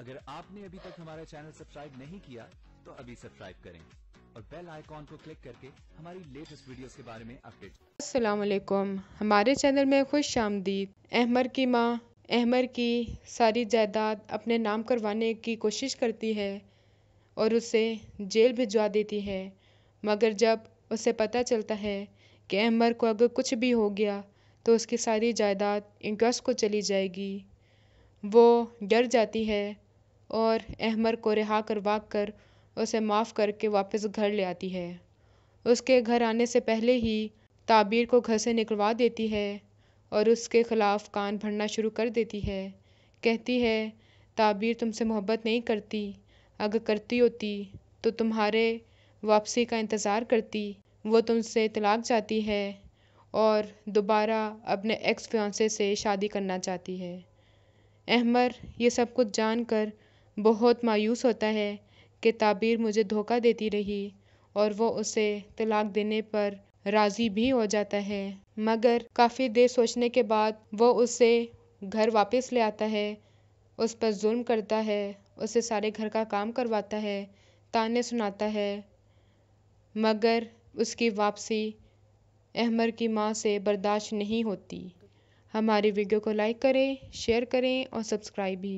अगर आपने अभी तक हमारा चैनल सब्सक्राइब नहीं किया तो अभी सब्सक्राइब करें और बेल आइकॉन को क्लिक करके हमारी लेटेस्ट वीडियोस के बारे में अपडेट। अस्सलाम वालेकुम, हमारे चैनल में खुश आमदीद। अहमर की माँ अहमर की सारी जायदाद अपने नाम करवाने की कोशिश करती है और उसे जेल भिजवा देती है, मगर जब उसे पता चलता है कि अहमर को अगर कुछ भी हो गया तो उसकी सारी जायदाद इंक्वेस्ट को चली जाएगी, वो डर जाती है और अहमर को रिहा करवा कर उसे माफ़ करके वापस घर ले आती है। उसके घर आने से पहले ही ताबीर को घर से निकलवा देती है और उसके ख़िलाफ़ कान भरना शुरू कर देती है। कहती है ताबीर तुमसे मोहब्बत नहीं करती, अगर करती होती तो तुम्हारे वापसी का इंतज़ार करती। वो तुमसे तलाक चाहती है और दोबारा अपने एक्स फियांसे से शादी करना चाहती है। अहमर ये सब कुछ जानकर बहुत मायूस होता है कि ताबीर मुझे धोखा देती रही और वो उसे तलाक देने पर राज़ी भी हो जाता है, मगर काफ़ी देर सोचने के बाद वो उसे घर वापस ले आता है, उस पर जुल्म करता है, उसे सारे घर का काम करवाता है, ताने सुनाता है, मगर उसकी वापसी अहमर की माँ से बर्दाश्त नहीं होती। हमारी वीडियो को लाइक करें, शेयर करें और सब्सक्राइब भी।